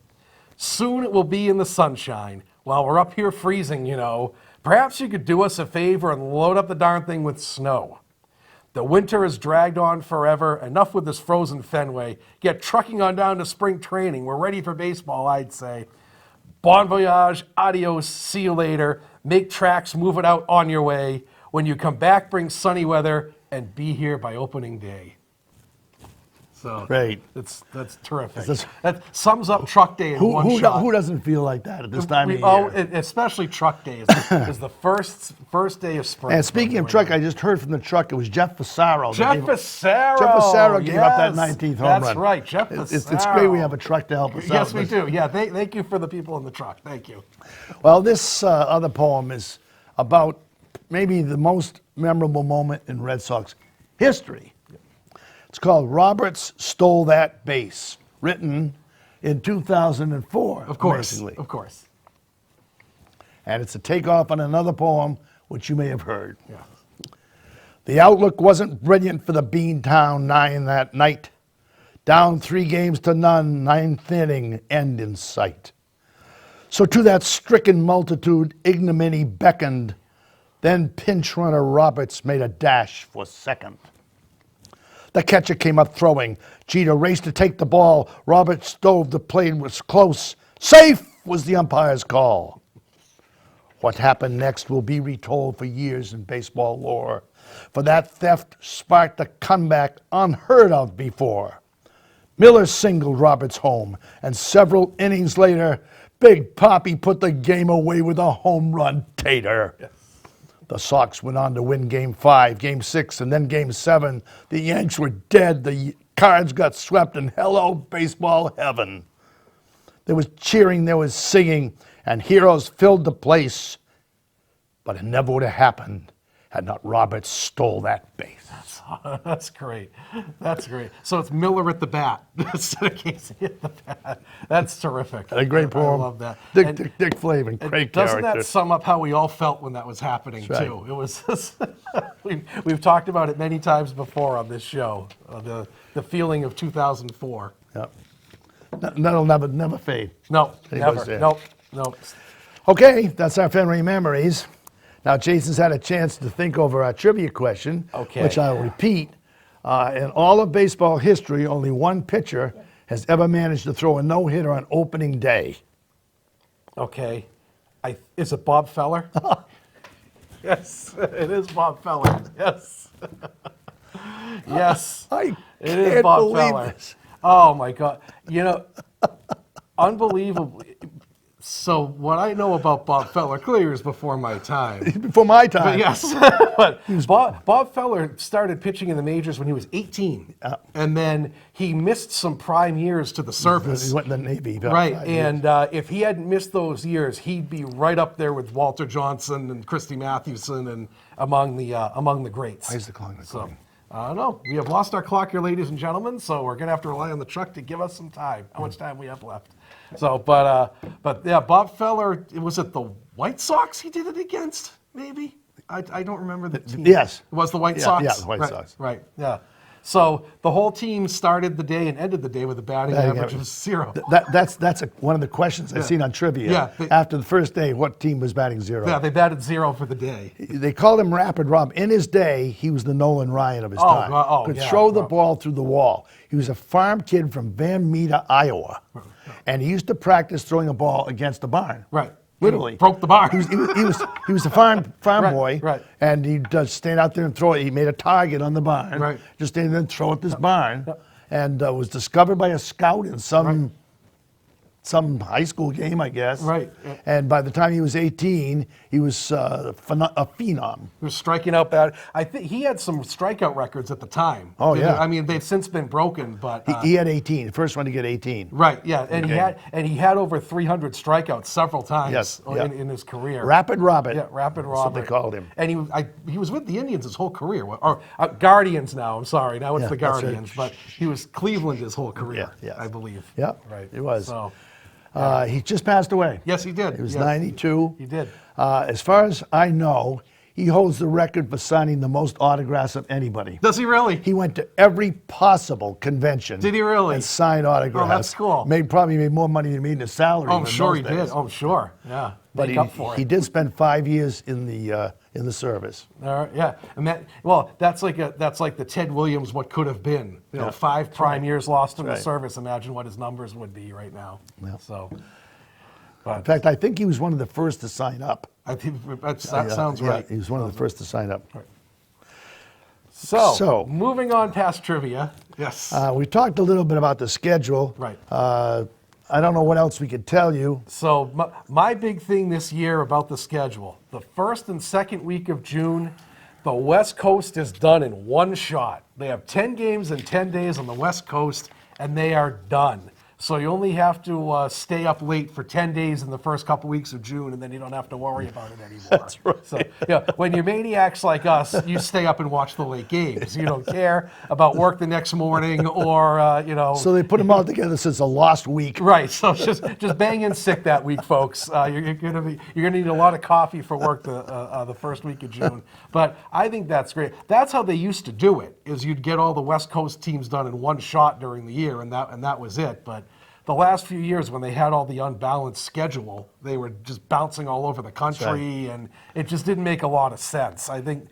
Soon it will be in the sunshine, while we're up here freezing, you know. Perhaps you could do us a favor and load up the darn thing with snow. The winter has dragged on forever. Enough with this frozen Fenway. Get trucking on down to spring training. We're ready for baseball, I'd say. Bon voyage, adios, see you later. Make tracks, move it out on your way. When you come back, bring sunny weather and be here by opening day. So Great. That's terrific. That's- That sums up Truck Day in one shot. Who doesn't feel like that at this time of year? Especially Truck Day is the first day of spring. And speaking of truck, I just heard from the truck, it was Jeff Fassaro. Jeff Fassaro gave up that 19th home run. That's right, Jeff Fassaro. It's great we have a truck to help us out. Yes, we do. Yeah, thank you for the people in the truck. Thank you. Well, this other poem is about maybe the most memorable moment in Red Sox history. It's called Roberts Stole That Base, written in 2004. Of course, amazingly. of course. And it's a takeoff on another poem, which you may have heard. Yeah. The outlook wasn't brilliant for the Beantown Nine that night. Down 3 games to none, 9th inning, end in sight. So to that stricken multitude, ignominy beckoned. Then pinch runner Roberts made a dash for second. The catcher came up throwing. Jeter raced to take the ball. Roberts dove. The play was close. Safe was the umpire's call. What happened next will be retold for years in baseball lore. For that theft sparked a comeback unheard of before. Miller singled Roberts home, and several innings later, Big Papi put the game away with a home run tater. Yes. The Sox went on to win Game 5, Game 6, and then Game 7. The Yanks were dead. The Cards got swept, and hello, baseball heaven. There was cheering, there was singing, and heroes filled the place. But it never would have happened had not Roberts stole that base. That's great. That's great. So it's Miller at the bat instead of Casey at the bat. That's terrific. A great poem. I love that. Dick Flavin, great doesn't character. that sum up how we all felt when that was happening, That's too? right. It was just, we've talked about it many times before on this show, the feeling of 2004. Yep. That'll never fade. No, It never. goes there. Nope. Okay, that's our Fenway memories. Now, Jason's had a chance to think over our trivia question, Okay. which I'll repeat. In all of baseball history, only one pitcher has ever managed to throw a no-hitter on opening day. Okay. Is it Bob Feller? Yes, it is Bob Feller. Yes. Yes. I It is can't Bob believe Feller. this. Oh my God! Unbelievable. So what I know about Bob Feller clearly is before my time. Before my time. Yes, but Bob Feller started pitching in the majors when he was 18, and then he missed some prime years to the service. He went in the Navy. about Right, 5 years. and if he hadn't missed those years, he'd be right up there with Walter Johnson and Christy Mathewson and among the greats. Why is the clock not going? I don't know. We have lost our clock here, ladies and gentlemen, so we're going to have to rely on the truck to give us some time. How much time we have left? So, but yeah, Bob Feller, was it the White Sox he did it against, maybe? I don't remember the team. Yes. It was the White Yeah, Sox? yeah, the White Right, Sox. Right, yeah. So the whole team started the day and ended the day with a batting average of 0. That's one of the questions I've seen on trivia. Yeah, After the first day, what team was batting 0? Yeah, they batted 0 for the day. They called him Rapid Rob. In his day, he was the Nolan Ryan of his time. Could yeah, throw the Rob. ball through the wall. He was a farm kid from Van Meter, Iowa. And he used to practice throwing a ball against the barn. Right. literally. Broke the barn. He was a farm Right, boy, right. and he'd stand out there and throw it. He made a target on the barn, Right. just stand there and throw at this barn, and was discovered by a scout in some high school game, I guess. Right. And by the time he was 18, he was a phenom. He was striking out bad. I think he had some strikeout records at the time. Oh, yeah. I mean, they've since been broken, but He had 18, the first one to get 18. right, yeah, and Okay. he had over 300 strikeouts several times Yes, yeah. in his career. Rapid Robert. Yeah, Rapid That's what Robert. they called him. And he was with the Indians his whole career, or Guardians now. I'm sorry, now it's Yeah, the that's right. Guardians, but he was Cleveland his whole career, Yeah, yeah. I believe. Yeah, Right. he was. So, He just passed away. yes, he did. He was Yes. 92. He did. As far as I know, he holds the record for signing the most autographs of anybody. Does he really? He went to every possible convention. Did he really? And signed autographs. Oh, that's cool. Probably made more money than he made in his salary. Oh, I'm in sure those he days. did. Oh, I'm sure. Yeah. But Make up for he it. did spend 5 years in the service. Yeah, and that's like the Ted Williams what could have been. You know, Yeah. 5 prime years lost in the right. service. Imagine what his numbers would be right now. Yeah. So, In but fact, I think he was one of the first to sign up. I think that Yeah, sounds yeah, right. He was one of the first to sign up. So, moving on past trivia. Yes. We talked a little bit about the schedule. Right. I don't know what else we could tell you. So my big thing this year about the schedule, the first and second week of June, the West Coast is done in one shot. They have 10 games in 10 days on the West Coast, and they are done. So you only have to stay up late for 10 days in the first couple weeks of June, and then you don't have to worry about it anymore. That's right. So, when you're maniacs like us, you stay up and watch the late games. You don't care about work the next morning or, So they put them all together since a lost week. Right, so just bang in sick that week, folks. You're gonna need a lot of coffee for work the first week of June. But I think that's great. That's how they used to do it. Is you'd get all the West Coast teams done in one shot during the year, and that was it. But the last few years, when they had all the unbalanced schedule, they were just bouncing all over the country, and it just didn't make a lot of sense. I think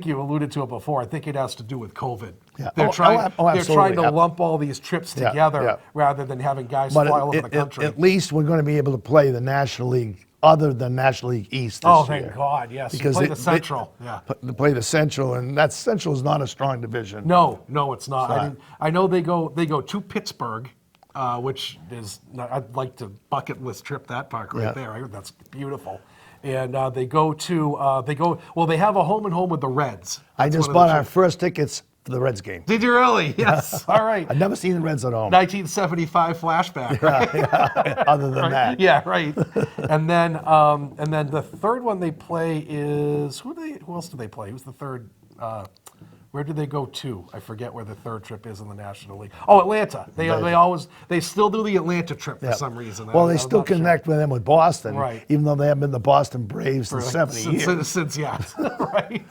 you alluded to it before. I think it has to do with COVID. Yeah. They're trying Absolutely. to lump all these trips Yeah, together yeah. rather than having guys But fly all over the country. at least we're going to be able to play the National League other than National League East this Oh, year. thank God, yes. You Because play they- the Central. Yeah. To play the Central, and that Central is not a strong division. No, it's not. It's not. I know they go to Pittsburgh, which is, I'd like to bucket list trip that park right Yeah. there. That's beautiful. And they have a home and home with the Reds. I That's just one of the bought our trips. first tickets for the Reds game. Did you really? Yes. All right. I've never seen the Reds at home. 1975 flashback. Right? Other than that. Yeah, right. And then the third one they play is who else do they play? Who's the third? Where do they go to? I forget where the third trip is in the National League. Oh, Atlanta. They still do the Atlanta trip for Yeah. some reason. Well, they I'm still not sure. connect with them with Boston, Right. even though they haven't been the Boston Braves in 70 years. Since right.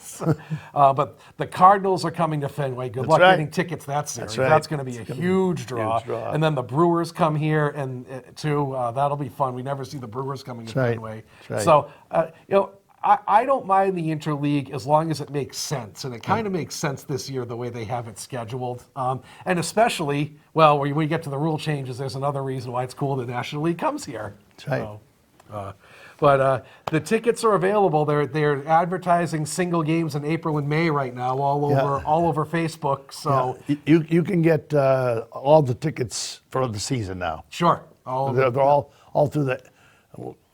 But the Cardinals are coming to Fenway. Good luck right. getting tickets that series. That's right. That's going to be It's a gonna be huge draw. huge draw. And then the Brewers come here, and too. That'll be fun. We never see the Brewers coming to right. Fenway. That's right. So I don't mind the interleague as long as it makes sense, and it kind of makes sense this year the way they have it scheduled. And especially, when we get to the rule changes, there's another reason why it's cool the National League comes here. That's right. But the tickets are available. They're advertising single games in April and May right now, all over Facebook. So You can get all the tickets for the season now. sure, They're all through the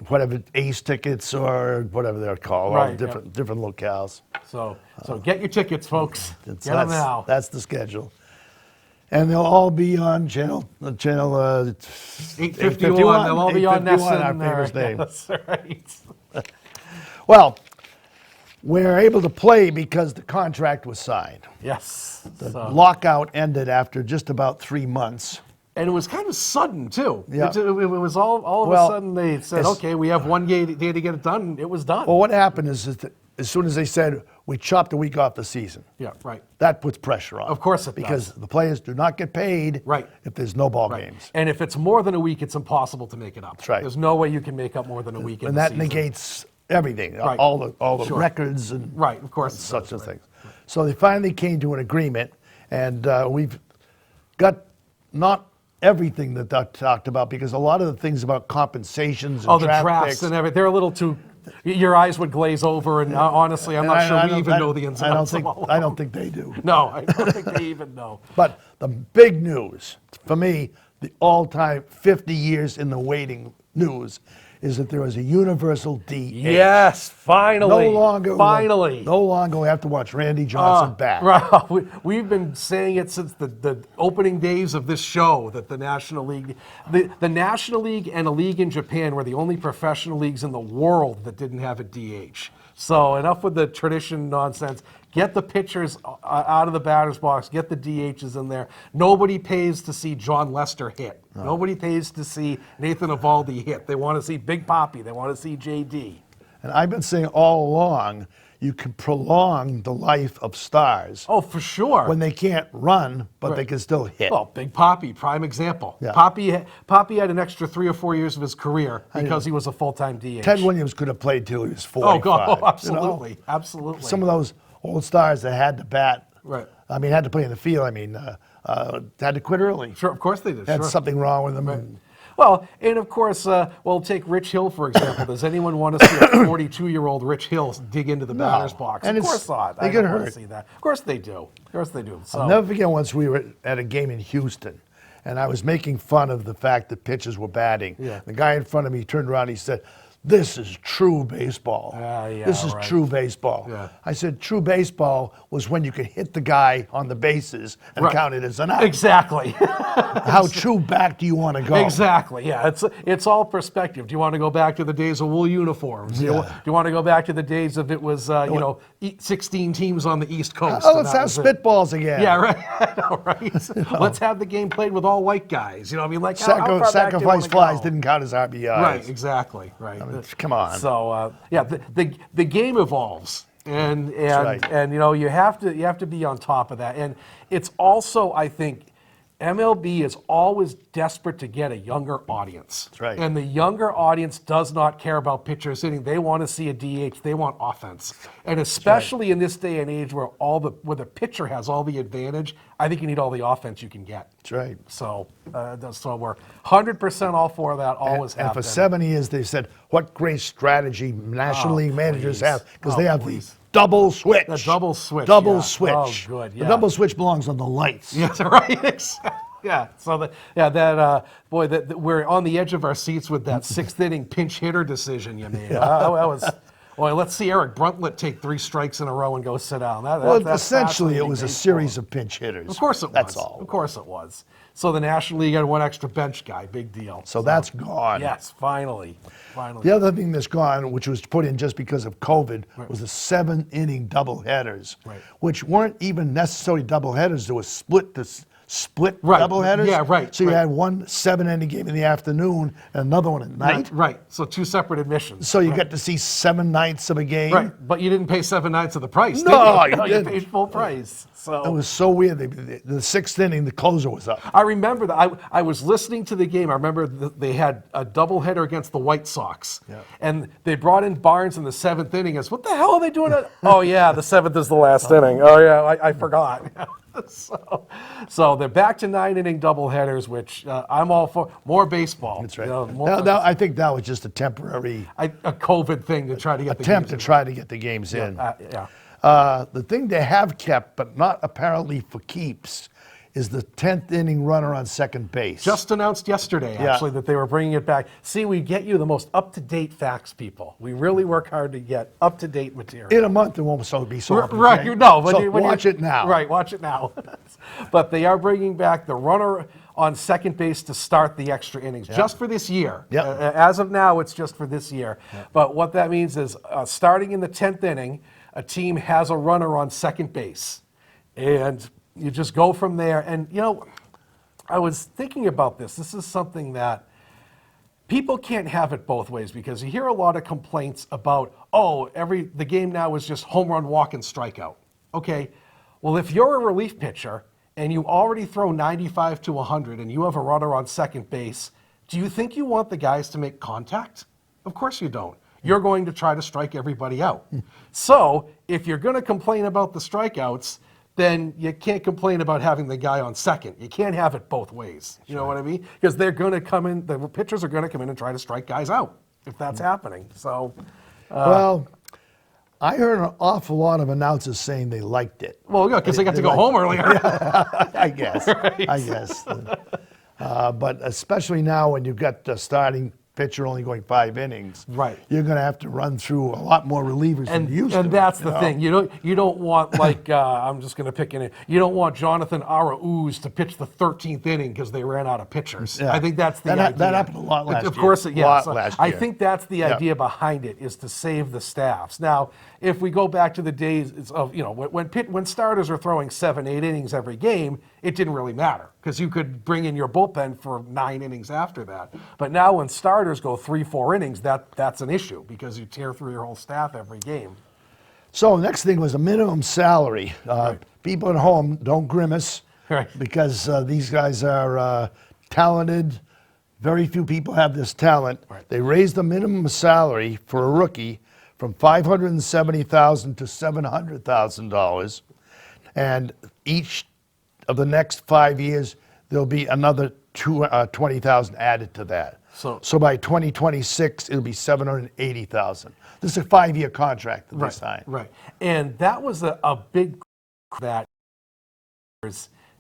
whatever Ace tickets or whatever they're called, all Right, different locales. so get your tickets, folks. Get them now. That's the schedule. And they'll all be on channel 851. They'll all be on 851, our Nesson. famous name. That's right. Well, we're able to play because the contract was signed. Yes. The So- lockout ended after just about 3 months. And it was kind of sudden too. Yeah. It was all of Well, a sudden they said, it's- okay, we have one day to get it done. It was done. Well, what happened is that as soon as they said we chopped a week off the season, Yeah, right. that puts pressure on. Of course it because does. the players do not get paid Right. if there's no ball Right. games. And if it's more than a week, it's impossible to make it up. That's right. There's no way you can make up more than a week in And the that season. negates everything, Right. all the Sure. records and Right, of course it such does, a right. thing. So they finally came to an agreement, and we've got not everything that they talked about, because a lot of the things about compensations and Oh, the draft drafts picks, and everything, they're a little too, your eyes would glaze over, and honestly, I'm not sure we even know the ins and outs of all of them. I don't think they do. No, I don't think they even know. But the big news, for me, the all-time 50 years in the waiting news, is that there is a universal DH. Yes, finally. No longer, Finally. no longer we have to watch Randy Johnson back. Right. We've been saying it since the opening days of this show that the National League, the National League and a league in Japan were the only professional leagues in the world that didn't have a DH. So enough with the tradition nonsense. Get the pitchers out of the batter's box. Get the DHs in there. Nobody pays to see John Lester hit. No. Nobody pays to see Nathan Eovaldi hit. They want to see Big Papi. They want to see JD. And I've been saying all along, you can prolong the life of stars. Oh, for sure. When they can't run, but they can still hit. Well, Big Papi, prime example. Yeah. Papi had an extra 3 or 4 years of his career because he was a full-time DH. Ted Williams could have played till he was 45. Oh, God, absolutely, you know? absolutely. Some of those old stars that had to bat, right. I mean, had to play in the field, I mean, had to quit early. Sure, of course they did. Had sure. something wrong with them. Right. Well, and of course, well, take Rich Hill, for example. Does anyone want to see a 42-year-old Rich Hill dig into the batter's box? And of course not. They I get don't want hurt. to see that. Of course they do. Of course they do. So. I'll never forget once we were at a game in Houston, and I was making fun of the fact that pitchers were batting. Yeah. The guy in front of me turned around and he said, "This is true baseball. Yeah, this is right. true baseball." Yeah. I said, "True baseball was when you could hit the guy on the bases and Right. count it as an out." Exactly. How true back do you want to go? Exactly. Yeah, it's all perspective. Do you want to go back to the days of wool uniforms? Do you want to go back to the days of it was 16 teams on the East Coast? Oh, let's have spitballs again. Yeah, right. I know, right. Let's have the game played with all white guys. You know, I mean, like how far back do you Sacrifice wanna flies go? didn't count as RBIs. Right. Exactly. Right. I mean, come on. So the game evolves, and right. and you have to be on top of that, and it's also, I think, MLB is always desperate to get a younger audience. That's right. And the younger audience does not care about pitchers hitting. They want to see a DH. They want offense. And especially in this day and age where where the pitcher has all the advantage, I think you need all the offense you can get. That's right. So we're 100% all for that. Always have And for been. 7 years, they said, what great strategy National League managers please. have, because they have Please. the double switch. The double switch. Double yeah. switch. Oh, good. Yeah. The double switch belongs on the lights. Yes, right. Yeah. So we're on the edge of our seats with that 6th inning pinch hitter decision you made. That was. Boy, let's see Eric Bruntlett take 3 strikes in a row and go sit down. That's Essentially, it fascinating was a baseball. series of pinch hitters. Of course it was. That's all. Of course it was. So the National League had 1 extra bench guy. Big deal. So that's gone. Yes, finally. The other thing that's gone, which was put in just because of COVID, was the 7-inning doubleheaders, which weren't even necessarily doubleheaders. There was split doubleheaders. Yeah, right. So you had one 7-inning game in the afternoon and another one at night. Right. So 2 separate admissions. So you get to see 7 nights of a game. Right. But you didn't pay 7 nights of the price. No, did you? you didn't. paid full price. So It was so weird. The 6th inning, the closer was up. I remember that. I was listening to the game. I remember they had a doubleheader against the White Sox. Yeah. And they brought in Barnes in the 7th inning. I said, what the hell are they doing? Oh, yeah, the 7th is the last inning. Oh, yeah, I forgot. So they're back to 9-inning doubleheaders, which I'm all for. More baseball. That's right. I I think that was just a temporary a COVID thing to try to get attempt the to try to get the games in. yeah. The thing they have kept, but not apparently for keeps, is the 10th inning runner on second base. Just announced yesterday, actually, that they were bringing it back. See, we get you the most up-to-date facts, people. We really work hard to get up-to-date material. In a month, it won't be so up to Right, date. Watch it now. Right, watch it now. But they are bringing back the runner on second base to start the extra innings, just for this year. Yep. As of now, it's just for this year. But what that means is, starting in the 10th inning, a team has a runner on second base. And you just go from there. And, I was thinking about this. This is something that people can't have it both ways, because you hear a lot of complaints about, the game now is just home run, walk, and strikeout. Okay, well, if you're a relief pitcher and you already throw 95 to 100 and you have a runner on second base, do you think you want the guys to make contact? Of course you don't. You're going to try to strike everybody out. So if you're going to complain about the strikeouts, then you can't complain about having the guy on second. You can't have it both ways. You know what I mean? Because they're going to come in, the pitchers are going to come in and try to strike guys out if that's happening. So, Well, I heard an awful lot of announcers saying they liked it. well, yeah, because they got to go home earlier. I guess. I guess. But especially now when you've got the starting pitcher only going 5 innings, Right. you're going to have to run through a lot more relievers than you used to. And that's the thing. You don't want, like, I'm just going to pick in. You don't want Jonathan Arauz to pitch the 13th inning because they ran out of pitchers. Yeah. I think that's the idea. That happened a lot last year. Of course, yeah. So last I year. think that's the idea behind it, is to save the staffs. Now, if we go back to the days of, when starters are throwing 7, 8 innings every game, it didn't really matter because you could bring in your bullpen for 9 innings after that. But now when starters go 3, 4 innings, that's an issue because you tear through your whole staff every game. So next thing was a minimum salary. People at home, don't grimace, Right. because these guys are talented. Very few people have this talent. Right. They raised the minimum salary for a rookie from $570,000 to $700,000, and each of the next 5 years there'll be another 20,000 added to that. So by 2026 it'll be 780,000. This is a 5-year contract that they signed. Right. And that was a big that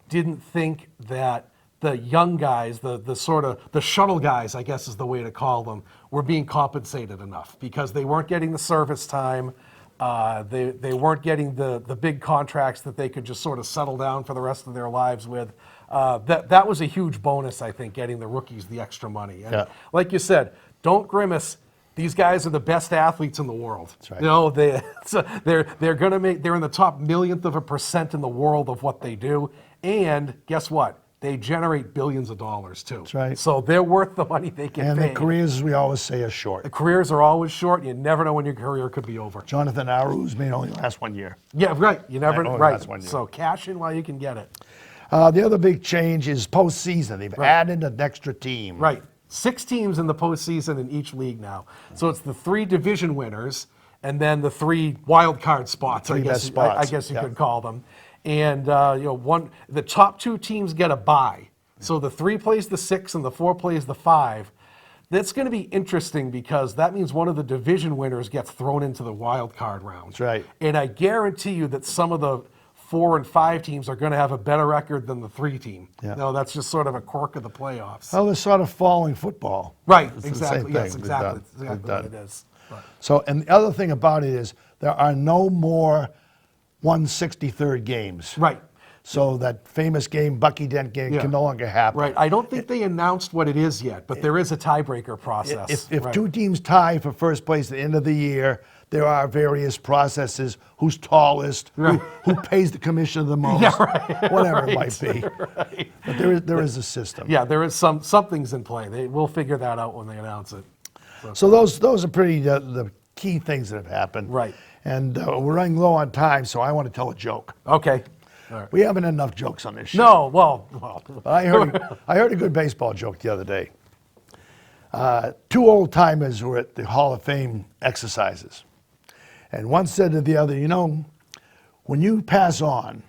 didn't think that the young guys, the sort of the shuttle guys, I guess is the way to call them, were being compensated enough because they weren't getting the service time. They weren't getting the big contracts that they could just sort of settle down for the rest of their lives with. That was a huge bonus, I think, getting the rookies the extra money. And like you said, don't grimace. These guys are the best athletes in the world. That's right. You know, they're going to make. They're in the top millionth of a percent in the world of what they do. And guess what? They generate billions of dollars too. That's right. So they're worth the money they get And paid. the careers, as we always say, are short. The careers are always short. You never know when your career could be over. Jonathan Arauz may only last 1 year. Yeah, right. You never know. only Right. lasts 1 year. So cash in while you can get it. The other big change is postseason. They've added an extra team. Right. 6 teams in the postseason in each league now. So it's the 3 division winners and then the 3 wild card spots. Three best spots. I guess you could call them. And the top 2 teams get a bye. So the 3 plays the 6 and the 4 plays the 5. That's going to be interesting because that means one of the division winners gets thrown into the wild card round. That's right. And I guarantee you that some of the 4 and 5 teams are going to have a better record than the 3 team. Yeah. That's just sort of a quirk of the playoffs. Well, they're sort of following football. Right, It's the exactly. same Yes, thing. exactly. They've Exactly done. what it is. Right. So, and the other thing about it is there are no more 163rd games. Right. So that famous game, Bucky Dent game, can no longer happen. Right. I don't think they announced what it is yet, but there is a tiebreaker process. If Right. 2 teams tie for first place at the end of the year, there are various processes: who's tallest, who pays the commissioner the most, whatever it might be. Right. But there is a system. Yeah, there is something's in play. We'll figure that out when they announce it. So those are pretty the key things that have happened. Right. And we're running low on time, so I want to tell a joke. Okay. All right. We haven't enough jokes on this show. No, well. I heard a good baseball joke the other day. 2 old timers were at the Hall of Fame exercises, and one said to the other, when you pass on,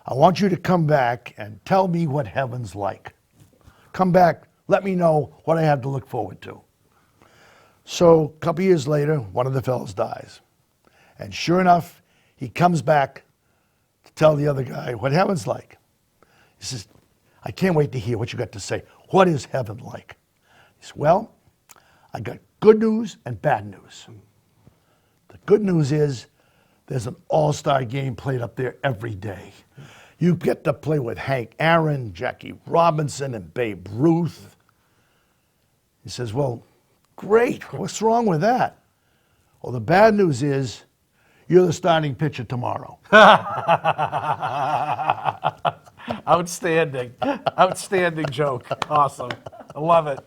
I want you to come back and tell me what heaven's like. Come back, let me know what I have to look forward to. So a couple years later, one of the fellows dies, and sure enough, he comes back to tell the other guy what heaven's like. He says, I can't wait to hear what you got to say. What is heaven like? He says, well, I got good news and bad news. The good news is there's an all-star game played up there every day. You get to play with Hank Aaron, Jackie Robinson, and Babe Ruth. He says, well, great. What's wrong with that? Well, the bad news is you're the starting pitcher tomorrow. Outstanding. Outstanding joke. Awesome. I love it.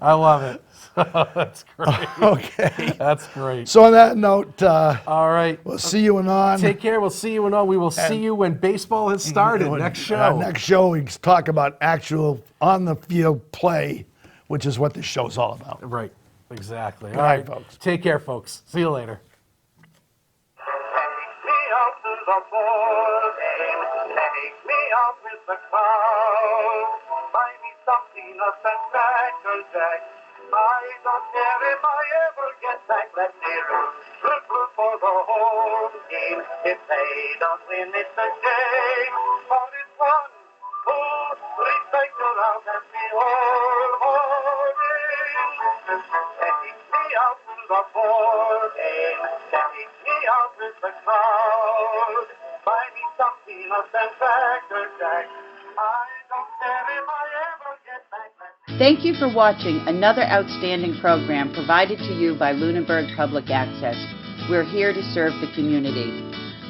I love it. That's great. Okay. That's great. So on that note, All right. we'll see you on. Take care. We'll see you we will see you when baseball has started. Next show. Next show, we talk about actual on-the-field play, which is what this show's all about. Right. Exactly. All night, right, folks. Take care, folks. See you later. Take me out to the ball game. out with the crowd. Buy me some peanuts and Cracker Jack. I don't care if I ever get back. Let's hear root for the home team. If they don't win, it's a shame. For it's 1, 2, 3 cycle out and we all holding. Take me out to the ball game. Take me out with the crowd. Buy me some peanuts and Cracker Jack. I don't care if I ever get back. Thank you for watching another outstanding program provided to you by Lunenburg Public Access. We're here to serve the community.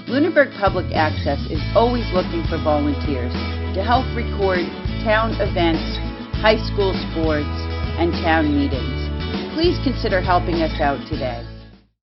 Lunenburg Public Access is always looking for volunteers to help record town events, high school sports, and town meetings. Please consider helping us out today.